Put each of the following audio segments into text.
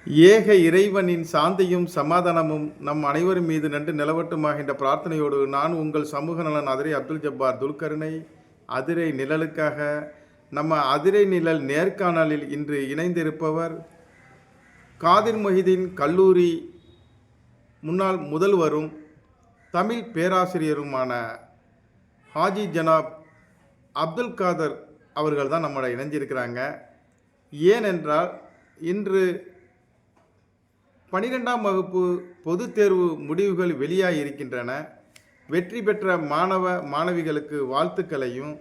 ஏக இறைவனின் சாந்தியும் சமாதானமும் நம் அனைவர் மீது நன்று நிலவட்டுமாக என்ற பிரார்த்தனையோடு நான் உங்கள் சமூக நலன் அதிரை அப்துல் ஜப்பார் துல்கருணை அதிரை நிழலுக்காக நம்ம அதிரை நிழல் நேர்காணலில் இன்று இணைந்திருப்பவர் காதிர் மொஹிதீன் கல்லூரி முன்னாள் முதல்வரும் தமிழ் பேராசிரியருமான ஹாஜி ஜனாப் அப்துல் காதர் அவர்கள் தான் நம்மளை இணைஞ்சிருக்கிறாங்க. ஏனென்றால் இன்று 12ஆம் வகுப்பு பொதுத் தேர்வு முடிவுகள் வெளியாகி இருக்கின்றன. வெற்றி பெற்ற மாணவிகளுக்கு வாழ்த்துக்களையும்,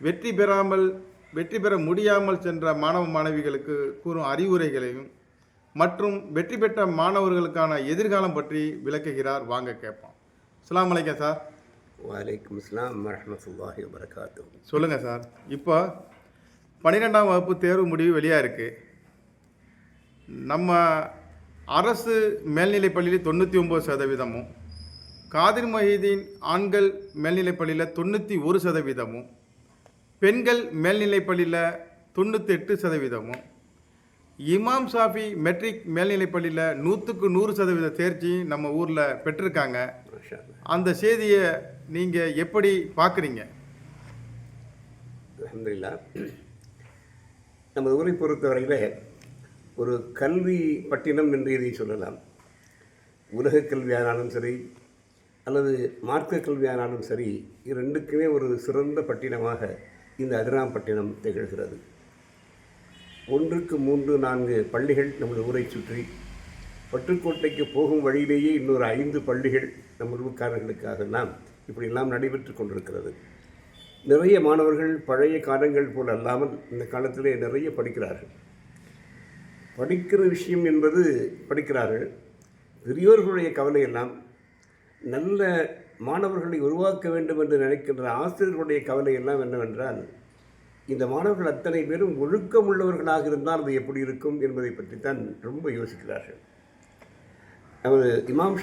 வெற்றி பெற முடியாமல் சென்ற மாணவிகளுக்கு கூறும் அறிவுரைகளையும் மற்றும் வெற்றி பெற்ற மாணவர்களுக்கான எதிர்காலம் பற்றி விளக்குகிறார். வாங்க கேட்போம். அஸ்ஸலாமு அலைக்கும் சார். வலைக்கும் அஸ்ஸலாம் வரஹ்மத்துல்லாஹி வபரகாத்துஹு. சொல்லுங்கள் சார், இப்போ 12ஆம் வகுப்பு தேர்வு முடிவு வெளியாக இருக்குது. நம்ம அரசு மேல்நிலைப்பள்ளியில் 99%, காதிர் மொஹிதீன் ஆண்கள் மேல்நிலைப்பள்ளியில் 91%, பெண்கள் மேல்நிலைப்பள்ளியில் 98%, இமாம் ஷாஃபி மெட்ரிக் மேல்நிலைப்பள்ளியில் 100க்கு 100% தேர்ச்சி நம்ம ஊரில் பெற்றிருக்காங்க. அந்த செய்தியை நீங்கள் எப்படி பார்க்குறீங்க? அல்ஹம்துலில்லாஹ். நமது ஊரை பொறுத்தவரையில் ஒரு கல்வி பட்டினம் என்று இதை சொல்லலாம். உலக கல்வியானாலும் சரி அல்லது மார்க்க கல்வியானாலும் சரி, இரண்டுக்குமே ஒரு சிறந்த பட்டினமாக இந்த அதிராம் பட்டினம் திகழ்கிறது. 1க்கு 3, 4 பள்ளிகள் நமது ஊரை சுற்றி, பட்டுக்கோட்டைக்கு போகும் வழியிலேயே இன்னொரு 5 பள்ளிகள் நம் ஊர்க்காரர்களுக்காகலாம் இப்படியெல்லாம் நடைபெற்று கொண்டிருக்கிறது. நிறைய மாணவர்கள் பழைய காலங்கள் போல் அல்லாமல் இந்த காலத்திலே நிறைய படிக்கிறார்கள். படிக்கிற விஷயம் என்பது படிக்கிறார்கள். பெரியோர்களுடைய கவலையெல்லாம் நல்ல மாணவர்களை உருவாக்க வேண்டும் என்று நினைக்கின்ற ஆசிரியர்களுடைய கவலையெல்லாம் என்னவென்றால், இந்த மாணவர்கள் அத்தனை பேரும் ஒழுக்கமுள்ளவர்களாக இருந்தால் அது எப்படி இருக்கும் என்பதை பற்றித்தான் ரொம்ப யோசிக்கிறார்கள். நமது இமாம்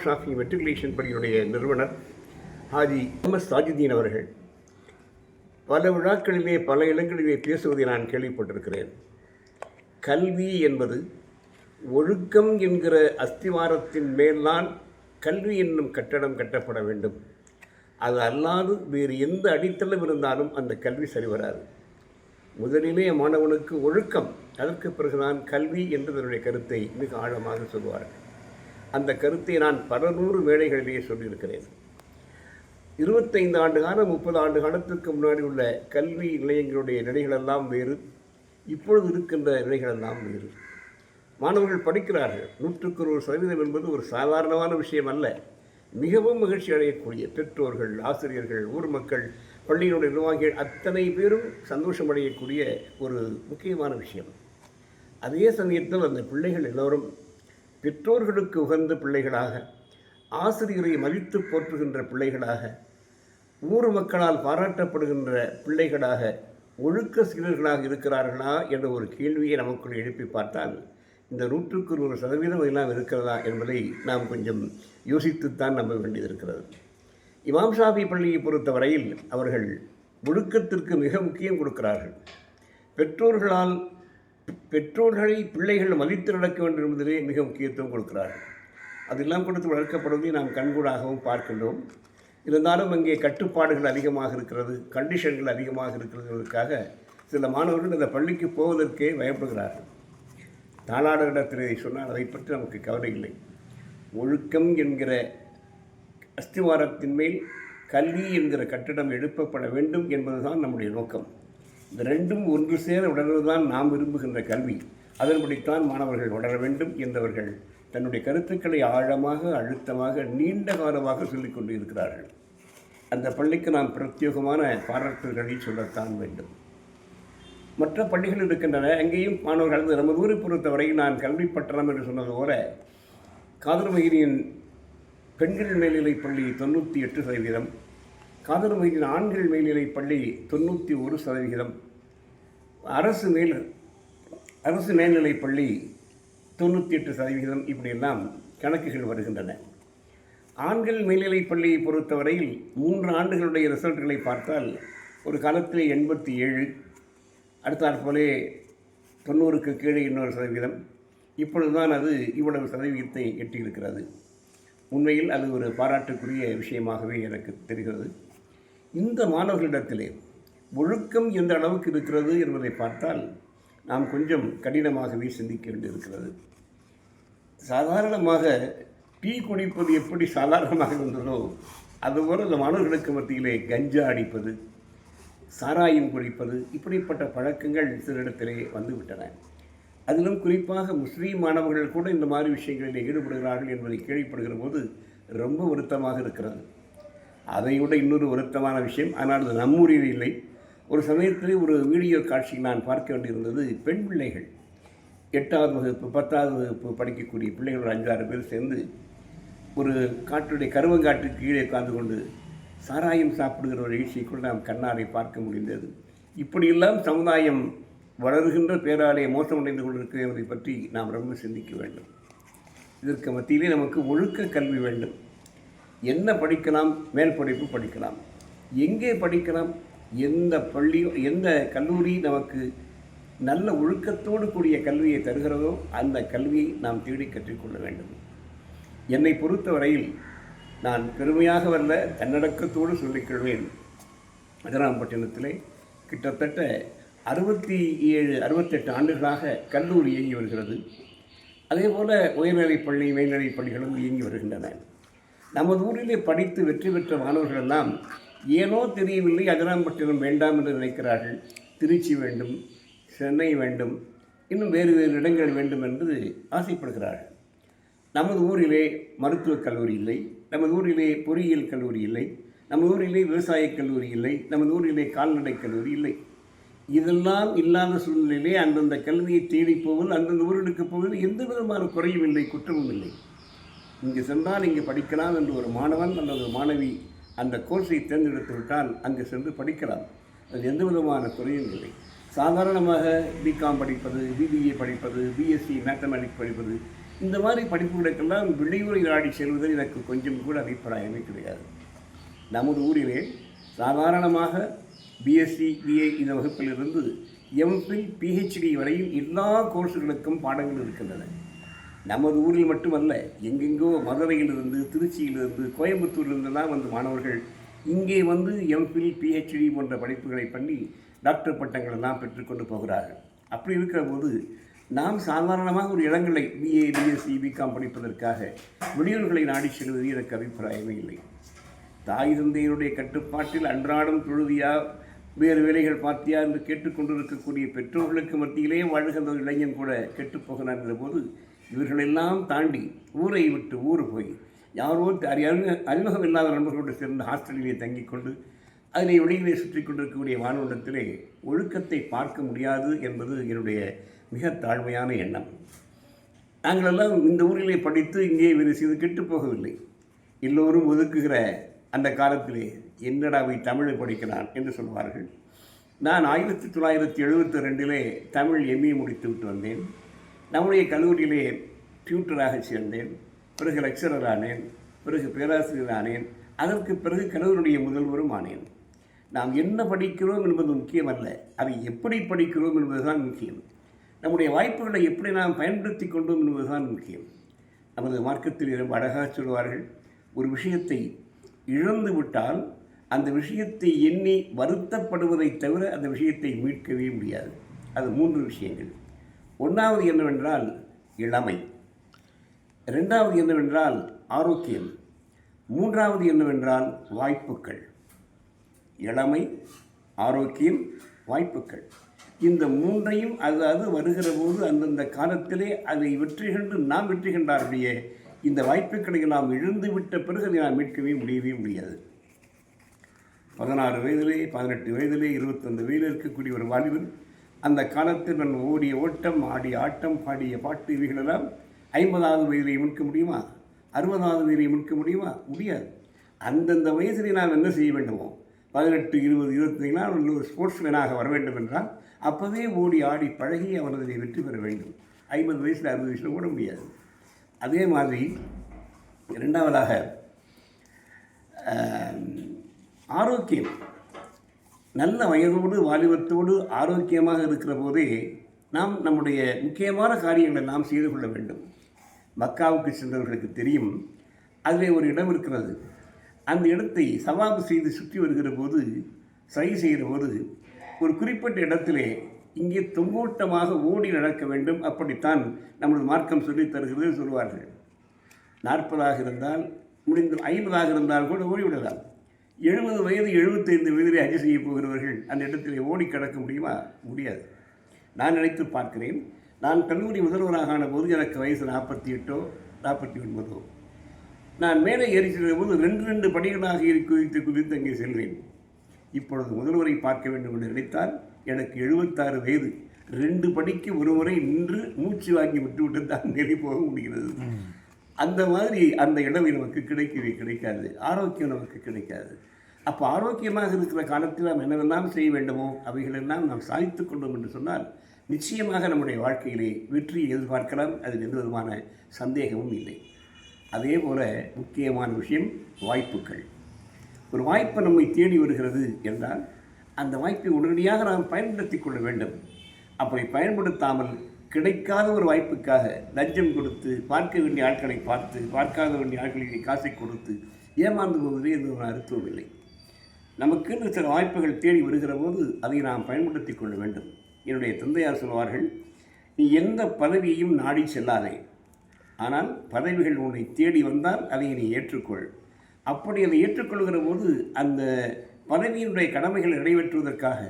ஷாஃபி மெட்ரிகுலேஷன் பள்ளியினுடைய நிறுவனர் ஹாஜி முகமது சாஜிதீன் அவர்கள் பல விழாக்களிலே பல இடங்களிலே பேசுவதை நான் கேள்விப்பட்டிருக்கிறேன். கல்வி என்பது ஒழுக்கம் என்கிற அஸ்திவாரத்தின் மேல்தான் கல்வி என்னும் கட்டடம் கட்டப்பட வேண்டும். அது அல்லாது வேறு எந்த அடித்தளம் இருந்தாலும் அந்த கல்வி சரிவராது. முதலிலே மாணவனுக்கு ஒழுக்கம், அதற்கு பிறகுதான் கல்வி என்று தன்னுடைய கருத்தை மிக ஆழமாக சொல்வார்கள். அந்த கருத்தை நான் பல 100 மேடைகளிலேயே சொல்லியிருக்கிறேன். 25 ஆண்டு காலம் 30 ஆண்டு காலத்திற்கு முன்னாடி உள்ள கல்வி நிலையங்களுடைய நிலைகளெல்லாம் வேறு, இப்பொழுது இருக்கின்ற நிலைகளெல்லாம் வேறு. மாணவர்கள் படிக்கிறார்கள். 100க்கு 100% என்பது ஒரு சாதாரணமான விஷயம் அல்ல. மிகவும் மகிழ்ச்சி அடையக்கூடிய பெற்றோர்கள், ஆசிரியர்கள், ஊர் மக்கள், பள்ளியினுடைய நிர்வாகிகள் அத்தனை பேரும் சந்தோஷம் அடையக்கூடிய ஒரு முக்கியமான விஷயம். அதே சமயத்தில் அந்த பிள்ளைகள் எல்லோரும் பெற்றோர்களுக்கு உகந்த பிள்ளைகளாக, ஆசிரியரை மதித்து போற்றுகின்ற பிள்ளைகளாக, ஊர் மக்களால் பாராட்டப்படுகின்ற பிள்ளைகளாக, ஒழுக்க சீலர்களாக இருக்கிறார்களா என்ற ஒரு கேள்வியை நமக்குள் எழுப்பி பார்த்தால், இந்த 100க்கு 100% எல்லாம் இருக்கிறதா என்பதை நாம் கொஞ்சம் யோசித்துத்தான் நம்ப வேண்டியது இருக்கிறது. இமாம் ஷாஃபி பள்ளியை பொறுத்தவரையில் அவர்கள் ஒழுக்கத்திற்கு மிக முக்கியம் கொடுக்கிறார்கள். பெற்றோர்களை பிள்ளைகள் மதித்து நடக்க வேண்டும் என்பதிலே மிக முக்கியத்துவம் கொடுக்கிறார்கள். அதெல்லாம் கொடுத்து வளர்க்கப்படுவதை நாம் கண்கூடாகவும் பார்க்கின்றோம். இருந்தாலும் அங்கே கட்டுப்பாடுகள் அதிகமாக இருக்கிறது, கண்டிஷன்கள் அதிகமாக இருக்கிறதுக்காக சில மாணவர்கள் இந்த பள்ளிக்கு போவதற்கே பயப்படுகிறார்கள். தாளாளரிடத்தில் சொன்னால் அதை பற்றி நமக்கு கவலை இல்லை. ஒழுக்கம் என்கிற அஸ்திவாரத்தின் மேல் கல்வி என்கிற கட்டிடம் எழுப்பப்பட வேண்டும் என்பதுதான் நம்முடைய நோக்கம். இந்த ரெண்டும் ஒன்று சேர உணர்வதுதான் நாம் விரும்புகின்ற கல்வி. அதன்படித்தான் மாணவர்கள் வளர வேண்டும் என்றவர்கள் தன்னுடைய கருத்துக்களை ஆழமாக, அழுத்தமாக, நீண்ட காலமாக சொல்லிக் கொண்டு இருக்கிறார்கள். அந்த பள்ளிக்கு நாம் பிரத்யேகமான பாராட்டுகளை சொல்லத்தான் வேண்டும். மற்ற பள்ளிகள் இருக்கின்றன, அங்கேயும் மாணவர்கள் நமது ஊரை பொறுத்தவரையில் நான் கல்வி பட்டணம் என்று சொன்னது போல, காதிர் மொஹிதீன் பெண்கள் மேல்நிலைப் பள்ளி 98%, காதிர் மொஹிதீன் ஆண்கள் மேல்நிலைப் பள்ளி 91%, அரசு மேல்நிலைப் பள்ளி 98%, இப்படியெல்லாம் கணக்குகள் வருகின்றன. ஆண்கள் மேல்நிலைப் பள்ளியை பொறுத்தவரையில் 3 ஆண்டுகளுடைய ரிசல்ட்டுகளை பார்த்தால் ஒரு காலத்தில் 87, அடுத்தாற்போலே 90க்கு கீழே இன்னொரு சதவீதம், இப்பொழுதுதான் அது இவ்வளவு சதவீதத்தை எட்டியிருக்கிறது. உண்மையில் அது ஒரு பாராட்டுக்குரிய விஷயமாகவே எனக்கு தெரிகிறது. இந்த மாணவர்களிடத்திலே ஒழுக்கம் எந்த அளவுக்கு இருக்கிறது என்பதை பார்த்தால் நாம் கொஞ்சம் கடினமாகவே சிந்திக்க வேண்டியிருக்கிறது. சாதாரணமாக டீ குடிப்பது எப்படி சாதாரணமாக இருந்ததோ அதுபோல் இந்த மாணவர்களுக்கு மத்தியிலே கஞ்சா அடிப்பது, சாராயம் குடிப்பது, இப்படிப்பட்ட பழக்கங்கள் சிலரிடத்திலே வந்துவிட்டன. அதிலும் குறிப்பாக முஸ்லீம் மாணவர்கள் கூட இந்த மாதிரி விஷயங்களில் ஈடுபடுகிறார்கள் என்பதை கேள்விப்படுகிற போது ரொம்ப வருத்தமாக இருக்கிறது. அதைவிட இன்னொரு வருத்தமான விஷயம், ஆனால் அது நம்மூரில் இல்லை. ஒரு சமயத்தில் ஒரு வீடியோ காட்சி நான் பார்க்க வேண்டியிருந்தது. பெண் பிள்ளைகள் 8வது வகுப்பு 10வது வகுப்பு படிக்கக்கூடிய பிள்ளைகள் 5-6 பேர் சேர்ந்து ஒரு காட்டுடைய கருவங்காட்டுக்கு கீழே உட்கார்ந்து கொண்டு சாராயம் சாப்பிடுகிற ஒரு நிகழ்ச்சியை கூட நாம் கண்ணாரை பார்க்க முடிந்தது. இப்படியெல்லாம் சமுதாயம் வளர்கின்ற பேராலே மோசமடைந்து கொண்டிருக்கிறது என்பதை பற்றி நாம் ரொம்ப சிந்திக்க வேண்டும். இதற்கு மத்தியிலே நமக்கு ஒழுக்க கல்வி வேண்டும். என்ன படிக்கலாம்? மேல் படிப்பு படிக்கலாம். எங்கே படிக்கலாம்? எந்த பள்ளி, எந்த கல்லூரி நமக்கு நல்ல ஒழுக்கத்தோடு கூடிய கல்வியை தருகிறதோ அந்த கல்வியை நாம் தேடி கற்றுக்கொள்ள வேண்டும். என்னை பொறுத்தவரையில் நான் பெருமையாக வரல, தன்னடக்கத்தோடு சொல்லிக்கொள்வேன். அதிராம்பட்டினத்திலே கிட்டத்தட்ட 67-68 ஆண்டுகளாக கல்லூரி இயங்கி வருகிறது. அதேபோல் உயர்நிலைப் பள்ளி, மேல்நிலைப் பள்ளிகளும் இயங்கி வருகின்றன. நமது ஊரிலே படித்து வெற்றி பெற்ற மாணவர்களெல்லாம் ஏனோ தெரியவில்லை, அதிராம்பட்டினம் வேண்டாம் என்று நினைக்கிறார்கள். திருச்சி வேண்டும், சென்னை வேண்டும், இன்னும் வேறு வேறு இடங்கள் வேண்டும் என்று ஆசைப்படுகிறார்கள். நமது ஊரிலே மருத்துவக் கல்லூரி இல்லை, நமது ஊரிலே பொறியியல் கல்லூரி இல்லை, நமது ஊரிலே விவசாயக் கல்லூரி இல்லை, நமது ஊரிலே கால்நடை கல்லூரி இல்லை. இதெல்லாம் இல்லாத சூழ்நிலையிலே அந்தந்த கல்வியை தேடி போவது, அந்தந்த ஊர்களுக்கு போவது எந்த விதமான குறையும் இல்லை, குற்றமும் இல்லை. இங்கு சென்றால் இங்கே படிக்கலாம் என்று ஒரு மாணவன் அல்லது மாணவி அந்த கோர்ஸை தேர்ந்தெடுத்து விட்டால் அங்கு சென்று படிக்கலாம். அது எந்த விதமான குறையும் இல்லை. சாதாரணமாக பிகாம் படிப்பது, பிபிஏ படிப்பது, பிஎஸ்சி மேத்தமெட்டிக்ஸ் படிப்பது, இந்த மாதிரி படிப்புகளுக்கெல்லாம் வெளியூரை நாடி செல்வதில் எனக்கு கொஞ்சம் கூட அபிப்பிராயமே கிடையாது. நமது ஊரிலே சாதாரணமாக பிஎஸ்சி, பிஏ இந்த வகுப்பிலிருந்து எம்ஃபில், பிஹெச்டி வரையும் எல்லா கோர்ஸுகளுக்கும் பாடங்கள் இருக்கின்றன. நமது ஊரில் மட்டுமல்ல, எங்கெங்கோ மதுரையிலிருந்து, திருச்சியிலிருந்து, கோயம்புத்தூரிலிருந்தெல்லாம் வந்து மாணவர்கள் இங்கே வந்து எம்ஃபில், பிஹெச்டி போன்ற படிப்புகளை பண்ணி டாக்டர் பட்டங்கள் எல்லாம் பெற்றுக்கொண்டு போகிறார்கள். அப்படி இருக்கிற போது நாம் சாதாரணமாக ஒரு இடங்களை பிஏ, பிஎஸ்சி, பிகாம் படிப்பதற்காக வெளியூர்களை நாடி செல்வது எனக்கு அபிப்பிராயமே இல்லை. தாய் தந்தையருடைய கட்டுப்பாட்டில் அன்றாடம் தொழுதியா, வேறு வேலைகள் பார்த்தியா என்று கேட்டுக்கொண்டிருக்கக்கூடிய பெற்றோர்களுக்கு மத்தியிலே வாழ்கின்ற ஒரு இளைஞன் கூட கெட்டுப்போகிறான் என்ற போது இவர்களெல்லாம் தாண்டி ஊரை விட்டு ஊர் போய் யாரோ அறிமுகம் இல்லாத நண்பர்களோடு சேர்ந்து ஹாஸ்டலிலே தங்கிக் கொண்டு அதிலே வெளியிலே சுற்றி கொண்டிருக்கக்கூடிய மாணவனிடத்திலே ஒழுக்கத்தை பார்க்க முடியாது என்பது என்னுடைய மிக தாழ்மையான எண்ணம். நாங்களெல்லாம் இந்த ஊரிலே படித்து இங்கே வேறு செய்து கெட்டு போகவில்லை. எல்லோரும் ஒதுக்குகிற அந்த காலத்திலே என்னடாவை தமிழை படிக்கிறான் என்று சொல்வார்கள். நான் 1972 தமிழ் எம்ஏ முடித்து விட்டு வந்தேன். நம்முடைய கல்லூரியிலே டியூட்டராக சேர்ந்தேன், பிறகு லெக்சரர் ஆனேன், பிறகு பேராசிரியர் ஆனேன், அதற்கு பிறகு கல்லூரியுடைய முதல்வரும் ஆனேன். நாம் என்ன படிக்கிறோம் என்பது முக்கியமல்ல, அதை எப்படி படிக்கிறோம் என்பதுதான் முக்கியம். நம்முடைய வாய்ப்புகளை எப்படி நாம் பயன்படுத்தி கொண்டோம் என்பதுதான் முக்கியம். நமது மார்க்கத்தில் ரொம்ப அழகாக சொல்வார்கள், ஒரு விஷயத்தை இழந்து விட்டால் அந்த விஷயத்தை எண்ணி வருத்தப்படுவதை தவிர அந்த விஷயத்தை மீட்கவே முடியாது. அது 3 விஷயங்கள். ஒன்றாவது என்னவென்றால் இளமை, 2வது என்னவென்றால் ஆரோக்கியம், 3வது என்னவென்றால் வாய்ப்புகள். இளமை, ஆரோக்கியம், வாய்ப்புகள், இந்த 3ஐயும் அது வருகிற போது அந்தந்த காலத்திலே அதை வெற்றி கண்டு நாம் வெற்றி கண்டாருடைய இந்த வாய்ப்புகளை நாம் இழந்து விட்ட பிறகு அதை நாம் மீட்கவே முடியாது. 16 வயதிலே, 18 வயதிலே, 21 வயதில் இருக்கக்கூடிய ஒரு வாலிபன் அந்த காலத்தில் நான் ஓடிய ஓட்டம், ஆடிய ஆட்டம், பாடிய பாட்டு, இவைகளெல்லாம் 50வது வயதிலே மீட்க முடியுமா? 60வது வயதிலே மீட்க முடியுமா? முடியாது. அந்தந்த வயதிலே நாம் என்ன செய்ய வேண்டுமோ 18, 20, 25 ஒரு ஸ்போர்ட்ஸ்மேனாக வர வேண்டும் என்றால் அப்போவே ஓடி ஆடி பழகி அவர் அதை வெற்றி பெற வேண்டும். 50 வயசில் 60 வயசில் ஓட முடியாது. அதே மாதிரி 2வதாக ஆரோக்கியம். நல்ல வயதோடு வாலிபத்தோடு ஆரோக்கியமாக இருக்கிற போதே நாம் நம்முடைய முக்கியமான காரியங்களை நாம் செய்து கொள்ள வேண்டும். மக்காவுக்கு சென்றவர்களுக்கு தெரியும், அதில் ஒரு இடம் இருக்கிறது. அந்த இடத்தை சவாபு செய்து சுற்றி வருகிற போது, சரி செய்கிற போது, ஒரு குறிப்பிட்ட இடத்திலே இங்கே தொங்கோட்டமாக ஓடி நடக்க வேண்டும், அப்படித்தான் நமது மார்க்கம் சொல்லித் தருகிறது சொல்வார்கள். 40 இருந்தால் முடிந்து 50 இருந்தால் கூட ஓடிவிடலாம். 70 வயது 75 வயதிலே ஹஜ் செய்ய போகிறவர்கள் அந்த இடத்திலே ஓடி கடக்க முடியுமா? முடியாது. நான் நினைத்து பார்க்கிறேன். நான் கல்லூரி முதல்வராக ஆன போது எனக்கு வயசு 48ஓ 49ஓ. நான் மேலே ஏறி செல்கிற போது 2 படிகளாக ஏறி குதித்து அங்கே செல்வேன். இப்பொழுது முதல்வரை பார்க்க வேண்டும் என்று நினைத்தால் எனக்கு 76 வயது. 2 படிக்கு ஒரு முறை நின்று மூச்சு வாங்கி விட்டுவிட்டு தான் நெறி போக முடிகிறது. அந்த மாதிரி அந்த இடம் நமக்கு கிடைக்கவே கிடைக்காது. ஆரோக்கியம் நமக்கு கிடைக்காது. அப்போ ஆரோக்கியமாக இருக்கிற காலத்தில் நாம் என்னவெல்லாம் செய்ய வேண்டுமோ அவைகளெல்லாம் நாம் சாதித்து கொண்டோம் என்று சொன்னால் நிச்சயமாக நம்முடைய வாழ்க்கையிலே வெற்றியை எதிர்பார்க்கலாம். அதில் எந்த விதமான சந்தேகமும் இல்லை. அதே போல் முக்கியமான விஷயம் வாய்ப்புகள். ஒரு வாய்ப்பு நம்மை தேடி வருகிறது என்றால் அந்த வாய்ப்பை உடனடியாக நாம் பயன்படுத்தி கொள்ள வேண்டும். அப்படி பயன்படுத்தாமல் கிடைக்காத ஒரு வாய்ப்புக்காக லஞ்சம் கொடுத்து, பார்க்க வேண்டிய ஆட்களை பார்த்து, பார்க்காத வேண்டிய ஆட்களுக்கு காசை கொடுத்து ஏமாந்து போவதே எந்த ஒரு அர்த்தமும் இல்லை. நமக்கு சில வாய்ப்புகள் தேடி வருகிற போது அதை நாம் பயன்படுத்தி கொள்ள வேண்டும். என்னுடைய தந்தையார் சொல்வார்கள், நீ எந்த பதவியையும் நாடி செல்லாதே, ஆனால் பதவிகள் உன்னை தேடி வந்தால் அதை நீ ஏற்றுக்கொள். அப்படி அதை ஏற்றுக்கொள்கிற போது அந்த பதவியினுடைய கடமைகளை நிறைவேற்றுவதற்காக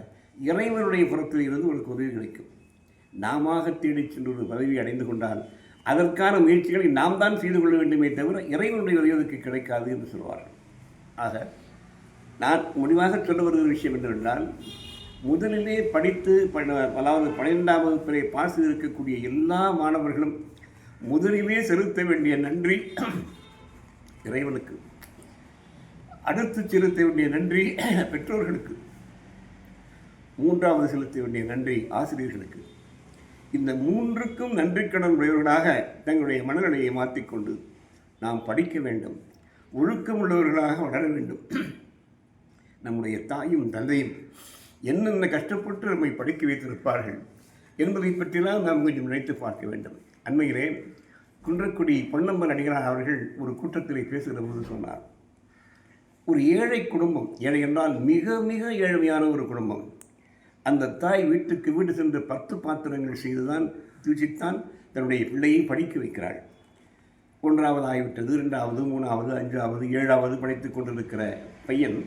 இறைவனுடைய புறத்தில் இருந்து உனக்கு உதவி கிடைக்கும். நாம தேடி சென்று ஒரு பதவி அடைந்து கொண்டால் அதற்கான முயற்சிகளை நாம் தான் செய்து கொள்ள வேண்டுமே தவிர இறைவனுடைய உதவிக்கு கிடைக்காது என்று சொல்வார்கள். ஆக நான் முடிவாக சொல்ல வருகிற விஷயம் என்னவென்றால், முதலிலே படித்து அதாவது 12ஆம் வகுப்பிலே பாஸ் இருக்கக்கூடிய எல்லா மாணவர்களும் முதலிலே செலுத்த வேண்டிய நன்றி இறைவனுக்கு, அடுத்து செலுத்த வேண்டிய நன்றி பெற்றோர்களுக்கு, 3வது செலுத்த வேண்டிய நன்றி ஆசிரியர்களுக்கு. இந்த 3க்கும் நன்றிக்கடன் உடையவர்களாக தங்களுடைய மனநிலையை மாற்றிக்கொண்டு நாம் படிக்க வேண்டும், ஒழுக்கம் உள்ளவர்களாக வளர வேண்டும். நம்முடைய தாயும் தந்தையும் என்னென்ன கஷ்டப்பட்டு நம்மை படிக்க வைத்திருப்பார்கள் என்பதை பற்றிலாம் நாம் கொஞ்சம் நினைத்து பார்க்க வேண்டும். அண்மையிலே குன்றக்குடி பொன்னம்பல அடிகளார் அவர்கள் ஒரு கூட்டத்திலே பேசுகிற போது சொன்னார், ஒரு ஏழை குடும்பம், ஏழை என்றால் மிக மிக ஏழ்மையான ஒரு குடும்பம், அந்த தாய் வீட்டுக்கு வீடு சென்று 10 பாத்திரங்கள் செய்துதான் தூச்சித்தான் தன்னுடைய பிள்ளையை படிக்க வைக்கிறாள். 1வது ஆகிவிட்டது, 2வது 3வது 5வது 7வது படித்துக் கொண்டிருக்கிற பையன்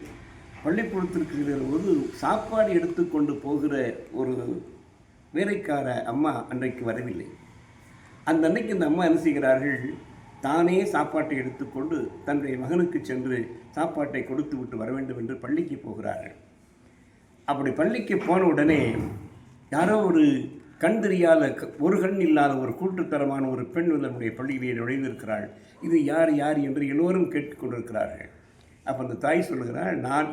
பள்ளிக்கூடத்திற்கு செல்கிற போது சாப்பாடு எடுத்துக்கொண்டு போகிற ஒரு வேலைக்கார அம்மா அன்றைக்கு வரவில்லை. அந்த அன்னைக்கு இந்த அம்மா என்ன செய்கிறார்கள், தானே சாப்பாட்டை எடுத்துக்கொண்டு தன்னுடைய மகனுக்கு சென்று சாப்பாட்டை கொடுத்து விட்டு வர வேண்டும் என்று பள்ளிக்கு போகிறார்கள். அப்படி பள்ளிக்கு போன உடனே யாரோ ஒரு கண் தெரியாத, ஒரு கண் இல்லாத ஒரு கூட்டுத்தரமான ஒரு பெண் நம்முடைய பள்ளியிலே நுழைந்திருக்கிறாள். இது யார் யார் என்று எல்லோரும் கேட்டுக்கொண்டிருக்கிறார்கள். அப்போ அந்த தாய் சொல்கிறாள், நான்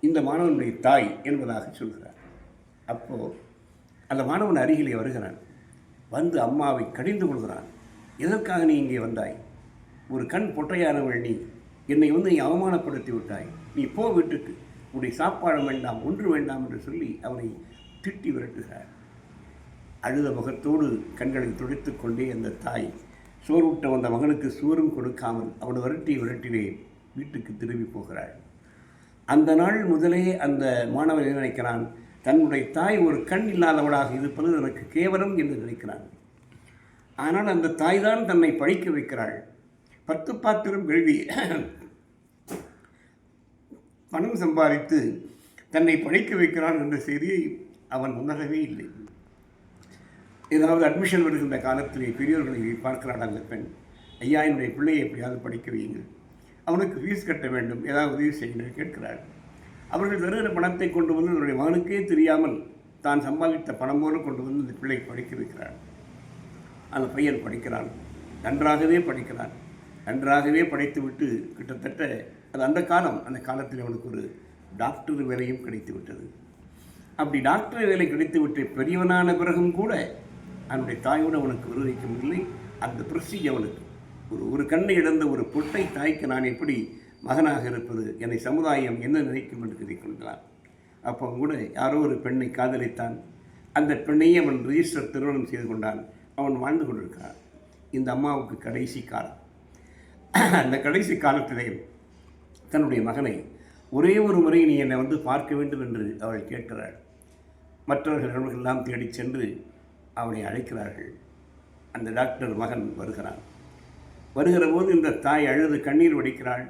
இந்த மாணவனுடைய தாய் என்பதாக சொல்கிறார். அப்போது அந்த மாணவன் அருகிலே வருகிறான். வந்து அம்மாவை கடிந்து கொள்கிறான். எதற்காக நீ இங்கே வந்தாய்? ஒரு கண் பொட்டையானவள் நீ, என்னை நீ அவமானப்படுத்தி விட்டாய், நீ போ வீட்டுக்கு, உன்னுடைய சாப்பாடு வேண்டாம், ஒன்று வேண்டாம் என்று சொல்லி அவனை திட்டி விரட்டுகிறார். அழுத முகத்தோடு கண்களை துடைத்து கொண்டே அந்த தாய் சோறுவிட்ட வந்த மகனுக்கு சோறும் கொடுக்காமல் அவனை விரட்டிலே வீட்டுக்கு திரும்பி போகிறாள். அந்த நாள் முதலே அந்த மாணவன் என்ன நினைக்கிறான், தன்னுடைய தாய் ஒரு கண் இல்லாதவளாக இருப்பது எனக்கு கேவலம் என்று நினைக்கிறான். ஆனால் அந்த தாய் தான் தன்னை படிக்க வைக்கிறாள். 10 பாத்திரம் எழுதி பணம் சம்பாதித்து தன்னை படிக்க வைக்கிறான் என்ற செய்தியை அவன் உணரவே இல்லை. ஏதாவது அட்மிஷன் வருகின்ற காலத்திலே பெரியவர்களை பார்க்கிறாள் அந்த பெண். ஐயா, என்னுடைய பிள்ளையை எப்படியாவது படிக்க வையுங்கள், அவனுக்கு ஃபீஸ் கட்ட வேண்டும், ஏதாவது உதவி செய்யுங்கள் கேட்கிறாள். அவர்கள் தருகிற பணத்தை கொண்டு வந்து அவருடைய மகனுக்கே தெரியாமல் தான் சம்பாதித்த பணமோடு கொண்டு வந்து அந்த பிள்ளை படிக்க வைக்கிறாள். அந்த பையன் படிக்கிறான், நன்றாகவே படிக்கிறான். நன்றாகவே படித்துவிட்டு கிட்டத்தட்ட அது அந்த காலத்தில் அவனுக்கு ஒரு டாக்டர் வேலையும் கிடைத்து விட்டது. அப்படி டாக்டர் வேலை கிடைத்துவிட்டு பெரியவனான பிறகும் கூட அவனுடைய தாயோடு அவனுக்கு விரோதிக்க முடியலை. அந்த பிரசித்தி அவனுக்கு ஒரு கண்ணை இழந்த ஒரு பொட்டை தாய்க்கு நான் எப்படி மகனாக இருப்பது, என்னை சமுதாயம் என்ன நினைக்கும் என்று கருதி கொண்டான். அப்போ கூட யாரோ ஒரு பெண்ணை காதலித்தான். அந்த பெண்ணையே அவன் ரிஜிஸ்டர் திருமணம் செய்து கொண்டான். அவன் வாழ்ந்து கொண்டிருக்கிறான். இந்த அம்மாவுக்கு கடைசி காலம். அந்த கடைசி காலத்திலே தன்னுடைய மகனை ஒரே ஒரு முறை நீ என்னை வந்து பார்க்க வேண்டும் என்று அவள் கேட்கிறாள். மற்றவர்கள் நண்பர்களெல்லாம் தேடிச் சென்று அவனை அழைக்கிறார்கள். அந்த டாக்டர் மகன் வருகிறான். வருகிற போது இந்த தாய் அழுது கண்ணீர் வடிக்கிறாள்.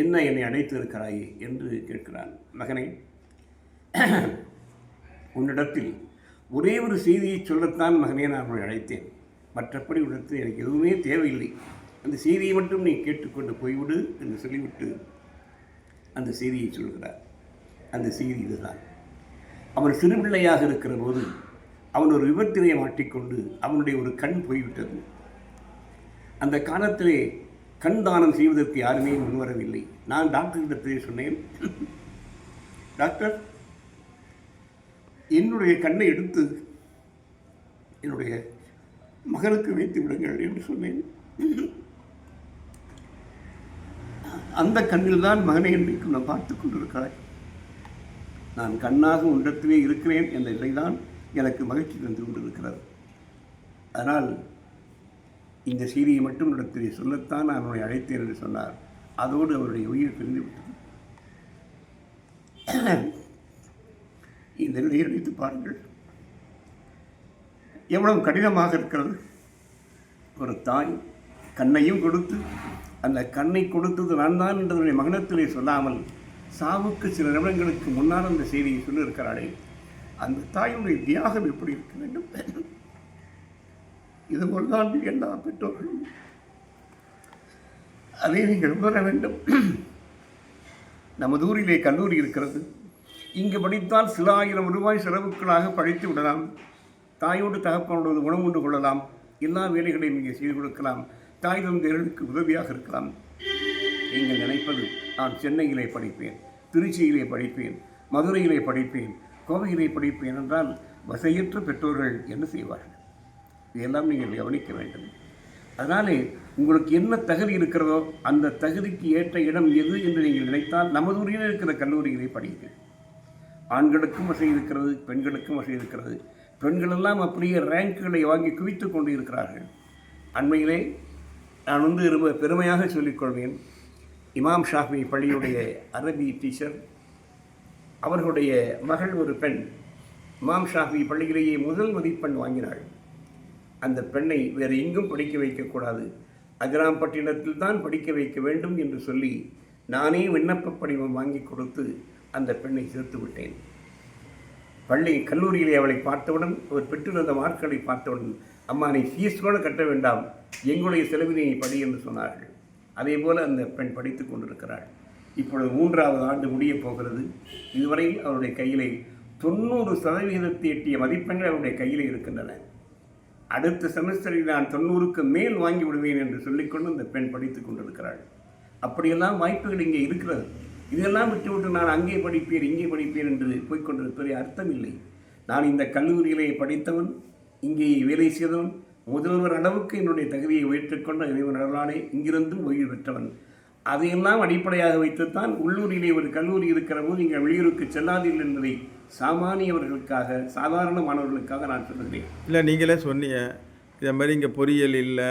என்ன என்னை அழைத்து இருக்கிறாயே என்று கேட்கிறான். மகனை, உன்னிடத்தில் ஒரே ஒரு செய்தியை சொல்லத்தான் மகனே நான் உன்னை அழைத்தேன். மற்றபடி உன்னிடத்தில் எனக்கு எதுவுமே தேவையில்லை. அந்த செய்தியை மட்டும் நீ கேட்டுக்கொண்டு போய்விடு என்று சொல்லிவிட்டு அந்த செய்தியை சொல்கிறார். அந்த செய்தி இதுதான். அவன் சிறுபிள்ளையாக இருக்கிற போது அவன் ஒரு விபத்திலே மாட்டிக்கொண்டு அவனுடைய ஒரு கண் போய்விட்டது. அந்த காலத்திலே கண் தானம் செய்வதற்கு யாருமே முன்வரவில்லை. நான் டாக்டரிடத்திலே சொன்னேன், டாக்டர், என்னுடைய கண்ணை எடுத்து என்னுடைய மகனுக்கு வைத்து விடுங்கள் என்று சொன்னேன். அந்த கண்ணில் தான் மகனை இன்றைக்கு நான் பார்த்து கொண்டிருக்கிறாய். நான் கண்ணாக உன்னிடத்திலே இருக்கிறேன் என்ற நிலைதான் எனக்கு மகிழ்ச்சி தந்து கொண்டிருக்கிறது. அதனால் இந்த செய்தியை மட்டும் இடத்திலே சொல்லத்தான் நான் உன்னை அழைத்தேன் என்று சொன்னார். அதோடு அவருடைய உயிர் பிரிந்து விட்டது. இந்த நிலையை நினைத்து பாருங்கள், எவ்வளவு கடினமாக இருக்கிறது. ஒரு தாய் கண்ணையும் கொடுத்து, அந்த கண்ணை கொடுத்தது நான் தான் என்றதனுடைய மகனத்திலே சொல்லாமல் சாவுக்கு சில நிமிடங்களுக்கு முன்னால் அந்த செய்தியை சொல்லியிருக்கிறாளே, அந்த தாயுடைய தியாகம் எப்படி இருக்க வேண்டும். இதுபோல்தான் எல்லா பெற்றோர்களும் அதை நீங்கள் உணர வேண்டும். நமது ஊரிலே கல்லூரி இருக்கிறது. இங்கு படித்தால் சில ஆயிரம் ரூபாய் செலவுக்களாக படித்து விடலாம். தாயோடு தகப்பனோடு உணவு உண்டு கொள்ளலாம். எல்லா வேலைகளையும் இங்கே செய்து கொடுக்கலாம். தாய் தந்தையர்களுக்கு உதவியாக இருக்கலாம். நீங்கள் நினைப்பது, நான் சென்னையிலே படிப்பேன், திருச்சியிலே படிப்பேன், மதுரையிலே படிப்பேன், கோவையிலே படிப்பேன் என்றால் வசையற்ற பெற்றோர்கள் என்ன செய்வார்கள்? இதையெல்லாம் நீங்கள் கவனிக்க வேண்டும். அதனாலே உங்களுக்கு என்ன தகுதி இருக்கிறதோ அந்த தகுதிக்கு ஏற்ற இடம் எது என்று நீங்கள் நினைத்தால் நமது ஊரில் இருக்கிற கல்லூரிகளை படியுங்கள். ஆண்களுக்கும் வசதி இருக்கிறது, பெண்களுக்கும் வசதி இருக்கிறது. பெண்களெல்லாம் அப்படியே ரேங்குகளை வாங்கி குவித்து கொண்டு இருக்கிறார்கள். அண்மையிலே நான் ரொம்ப பெருமையாக சொல்லிக்கொள்வேன், இமாம் ஷாஃபி பள்ளியுடைய அரபி டீச்சர், அவர்களுடைய மகள் ஒரு பெண் இமாம் ஷாஃபி பள்ளியிலேயே முதல் மதிப்பெண் வாங்கினாள். அந்த பெண்ணை வேறு எங்கும் படிக்க வைக்கக்கூடாது, அஜராம்பட்டினத்தில் தான் படிக்க வைக்க வேண்டும் என்று சொல்லி நானே விண்ணப்ப படிவம் வாங்கி கொடுத்து அந்த பெண்ணை சேர்த்து விட்டேன். கல்லூரியிலே அவளை பார்த்தவுடன், அவர் பெற்றிருந்த மார்க்களை பார்த்தவுடன், அம்மா நீ ஃபீஸ் கூட கட்ட வேண்டாம், எங்களுடைய செலவினை படி என்று சொன்னார்கள். அதே போல் அந்த பெண் படித்து கொண்டிருக்கிறாள். இப்பொழுது 3வது ஆண்டு முடியப் போகிறது. இதுவரையில் அவருடைய கையிலே 90% எட்டிய மதிப்பெண்கள் அவருடைய கையில் இருக்கின்றன. அடுத்த செமஸ்டரில் நான் 90க்கு மேல் வாங்கி விடுவேன் என்று சொல்லிக்கொண்டு இந்த பெண் படித்து கொண்டிருக்கிறாள். அப்படியெல்லாம் வாய்ப்புகள் இங்கே இருக்கிறது. இதெல்லாம் விட்டுவிட்டு நான் அங்கே படிப்பேன் இங்கே படிப்பேன் என்று போய்கொண்டிருப்பதே அர்த்தம் இல்லை. நான் இந்த கல்லூரியிலே படித்தவன், இங்கே வேலை செய்தவன், முதல்வர் அளவுக்கு என்னுடைய தகுதியை உயர்த்திக்கொண்ட இறைவன் அருளாலே இங்கிருந்தும் ஓய்வு பெற்றவன். அதையெல்லாம் அடிப்படையாக வைத்துத்தான் உள்ளூரிலே ஒரு கல்லூரி இருக்கிற போது நீங்கள் வெளியூருக்கு செல்லாதீர்கள் என்பதை சாமானியவர்களுக்காக, சாதாரண மாணவர்களுக்காக நான் சொல்லுகிறேன். இல்லை, நீங்களே சொன்னீங்க இதை மாதிரி இங்கே பொறியியல் இல்லை,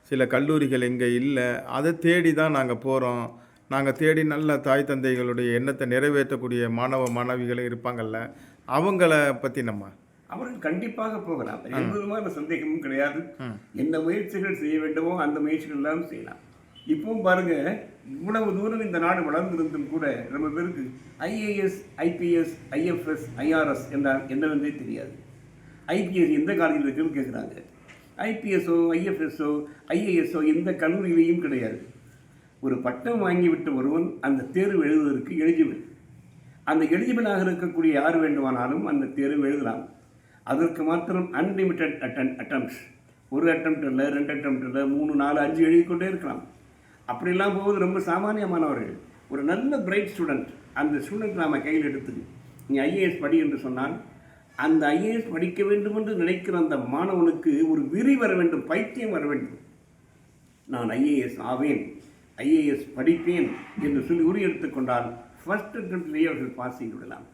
சில கல்லூரிகள் இங்கே இல்லை, அதை தேடி தான் நாங்கள் போகிறோம். நாங்கள் தேடி நல்ல தாய் தந்தைகளுடைய எண்ணத்தை நிறைவேற்றக்கூடிய மாணவ மாணவிகளும் இருப்பாங்கள்ல, அவங்கள பற்றி நம்ம அவர்கள் கண்டிப்பாக போகலாம். எந்த விதமான சந்தேகமும் கிடையாது. என்ன முயற்சிகள் செய்ய வேண்டுமோ அந்த முயற்சிகள் எல்லாம் செய்யலாம். இப்பவும் பாருங்க, இவ்வளவு தூரம் இந்த நாடு வளர்ந்திருந்தும் கூட நம்ம பேருக்கு ஐஏஎஸ், ஐபிஎஸ், ஐஎஃப்எஸ், ஐஆர்எஸ் என்றால் என்னவென்றே தெரியாது. ஐபிஎஸ் எந்த காலேஜில் இருக்குன்னு கேட்குறாங்க. ஐபிஎஸ்ஓ, ஐஎஃப்எஸ்ஓ, ஐஏஎஸ்ஓ எந்த கல்லூரியிலையும் கிடையாது. ஒரு பட்டம் வாங்கிவிட்டு ஒருவன் அந்த தேர்வு எழுதுவதற்கு எலிஜிபிள். அந்த எலிஜிபிளாக இருக்கக்கூடிய யார் வேண்டுமானாலும் அந்த தேர்வு எழுதலாம். அதற்கு மாத்திரம் அன்லிமிட்டட் அட்டம்ப்ட்ஸ், ஒரு அட்டம்ப்ட் இல்லை, 2 அட்டம்ப்ட் இல்லை, 3, 4, 5 எழுதிக்கொண்டே இருக்கலாம். அப்படிலாம் போவது ரொம்ப சாமானியமானவர்கள். ஒரு நல்ல பிரைட் ஸ்டூடெண்ட், அந்த ஸ்டூடெண்ட் நாம் கையில் எடுத்து நீ ஐஏஎஸ் படி என்று சொன்னால், அந்த ஐஏஎஸ் படிக்க வேண்டும் என்று நினைக்கிற அந்த மாணவனுக்கு ஒரு வெறி வர வேண்டும், பைத்தியம் வர வேண்டும். நான் ஐஏஎஸ் ஆவேன், ஐஏஎஸ் படிப்பேன் என்று சொல்லி உறுதி எடுத்துக்கொண்டால் ஃபர்ஸ்ட் அட்டம்ப்ட்லேயே அவர்கள் பாஸ் செய்து விடலாம்.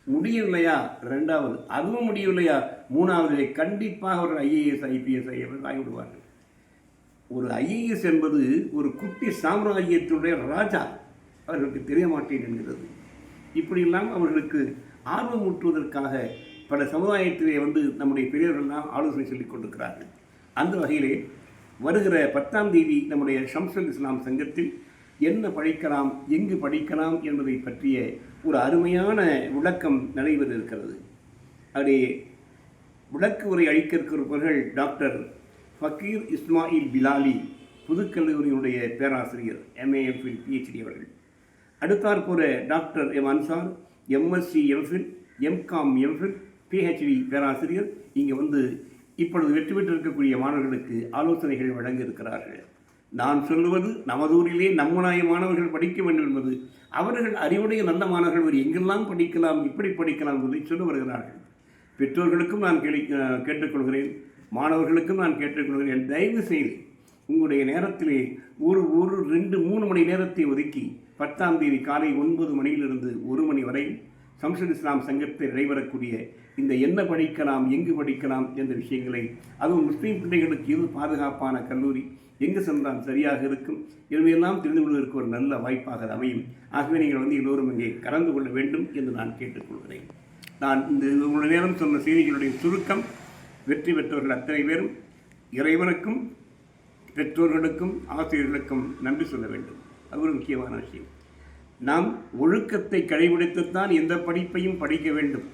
முடியவில்லையா 2வது, அதுவும் முடியவில்லையா 3வது, கண்டிப்பாக அவர்கள் ஐஏஎஸ் ஐபிஎஸ் ஐஎஃப்எஸ் ஆகிவிடுவார்கள். ஒரு ஐஏஎஸ் என்பது ஒரு குட்டி சாம்ராஜ்யத்தினுடைய ராஜா, அவர்களுக்கு தெரிய மாட்டேன் என்கிறது. இப்படியெல்லாம் அவர்களுக்கு ஆர்வமூட்டுவதற்காக பல சமுதாயத்திலே நம்முடைய பெரியவர்கள்லாம் ஆலோசனை சொல்லிக் கொண்டிருக்கிறார்கள். அந்த வகையிலே வருகிற 10ஆம் தேதி நம்முடைய ஷம்சுல் இஸ்லாம் சங்கத்தில் என்ன படிக்கலாம், எங்கு படிக்கலாம் என்பதை பற்றிய ஒரு அருமையான விளக்கம் நடைபெற இருக்கிறது. அப்படி விளக்கு உரை அளிக்க இருக்கிறவர்கள் டாக்டர் ஃபக்கீர் இஸ்மாயில் பிலாலி, புதுக்கல்லூரியினுடைய பேராசிரியர், MA.MPhil PhD அவர்கள். அடுத்தாற்போல doctor Ansar, MSc MPhil, MCom MPhil, PhD பேராசிரியர் இங்கே இப்பொழுது வெற்றி பெற்று இருக்கக்கூடிய மாணவர்களுக்கு ஆலோசனைகள் வழங்க இருக்கிறார்கள். நான் சொல்லுவது நமது ஊரிலே நம்முடைய மாணவர்கள் படிக்க வேண்டும் என்பது, அவர்கள் அறிவுடைய நல்ல மாணவர்கள் ஒரு எங்கெல்லாம் படிக்கலாம், இப்படி படிக்கலாம் என்பதை சொல்ல வருகிறார்கள். பெற்றோர்களுக்கும் நான் கேட்டுக்கொள்கிறேன், மாணவர்களுக்கும் நான் கேட்டுக்கொள்கிறேன். தயவு செய்து உங்களுடைய நேரத்திலே ஒரு 2-3 மணி நேரத்தை ஒதுக்கி 10ஆம் தேதி காலை 9 மணியிலிருந்து 1 மணி வரை ஷம்சுல் இஸ்லாம் சங்கத்தில் நடைபெறக்கூடிய இந்த என்ன படிக்கலாம், எங்கு படிக்கலாம் என்ற விஷயங்களை, அதுவும் முஸ்லீம் பிள்ளைகளுக்கு எது பாதுகாப்பான கல்லூரி, எங்கு சென்றால் சரியாக இருக்கும் என்பதையெல்லாம் தெரிந்து கொள்வதற்கு ஒரு நல்ல வாய்ப்பாக அமையும். ஆகவே நீங்கள் எல்லோரும் இங்கே கலந்து கொள்ள வேண்டும் என்று நான் கேட்டுக்கொள்கிறேன். நான் இந்த இவ்வளவு நேரம் சொன்ன செய்திகளுடைய சுருக்கம், வெற்றி பெற்றவர்கள் அத்தனை பேரும் இறைவனுக்கும் பெற்றோர்களுக்கும் ஆசிரியர்களுக்கும் நன்றி சொல்ல வேண்டும். அது ஒரு முக்கியமான விஷயம். நாம் ஒழுக்கத்தை கடைபிடித்துத்தான் எந்த படிப்பையும் படிக்க வேண்டும்.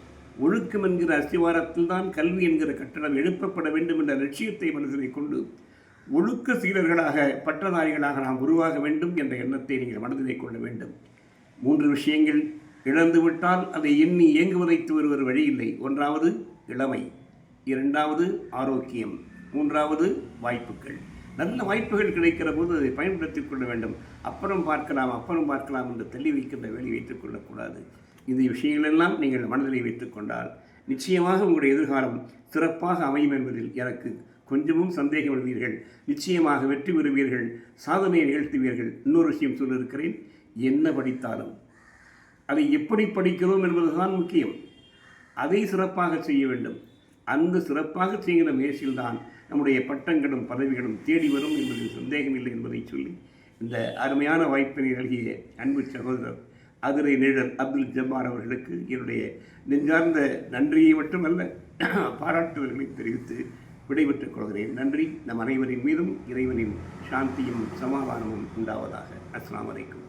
ஒழுக்கம் என்கிற அஸ்திவாரத்தில் தான் கல்வி என்கிற கட்டடம் எழுப்பப்பட வேண்டும் என்ற லட்சியத்தை மனதிலே கொண்டு ஒழுக்க சீடர்களாக, பட்டதாரிகளாக நாம் உருவாக வேண்டும் என்ற எண்ணத்தை நீங்கள் மனதிலே கொள்ள வேண்டும். 3 விஷயங்கள் இழந்துவிட்டால் அதை எண்ணி ஏங்குவதைத்து வருவது வழி இல்லை. 1வது இளமை, 2வது ஆரோக்கியம், 3வது வாய்ப்புகள். நல்ல வாய்ப்புகள் கிடைக்கிற போது அதை பயன்படுத்திக் கொள்ள வேண்டும். அப்புறம் பார்க்கலாம் என்று தள்ளி வைக்கின்ற வேலை வைத்துக் கொள்ளக்கூடாது. இந்த விஷயங்களெல்லாம் நீங்கள் மனதிலே வைத்துக் கொண்டால் நிச்சயமாக உங்களுடைய எதிர்காலம் சிறப்பாக அமையும் என்பதில் எனக்கு கொஞ்சமும் சந்தேகம் எழுவீர்கள். நிச்சயமாக வெற்றி பெறுவீர்கள், சாதனையை நிகழ்த்துவீர்கள். இன்னொரு விஷயம் சொல்லியிருக்கிறேன், என்ன படித்தாலும் அதை எப்படி படிக்கிறோம் என்பதுதான் முக்கியம். அதை சிறப்பாக செய்ய வேண்டும். அந்த சிறப்பாக செய்கிற முயற்சியில்தான் நம்முடைய பட்டங்களும் பதவிகளும் தேடி வரும் என்பதில் சந்தேகமில்லை என்பதை சொல்லி, இந்த அருமையான வாய்ப்பினை நல்கிய அன்பு சகோதரர் அதிரை நிழல் அப்துல் ஜப்பார் அவர்களுக்கு என்னுடைய நெஞ்சார்ந்த நன்றியை மட்டுமல்ல பாராட்டுதல்களை தெரிவித்து விடைபெற்றுக் கொள்கிறேன். நன்றி. நம் அனைவரின் மீதும் இறைவனின் சாந்தியும் சமாதானமும் உண்டாவதாக. அஸ்ஸலாமு அலைக்கும்.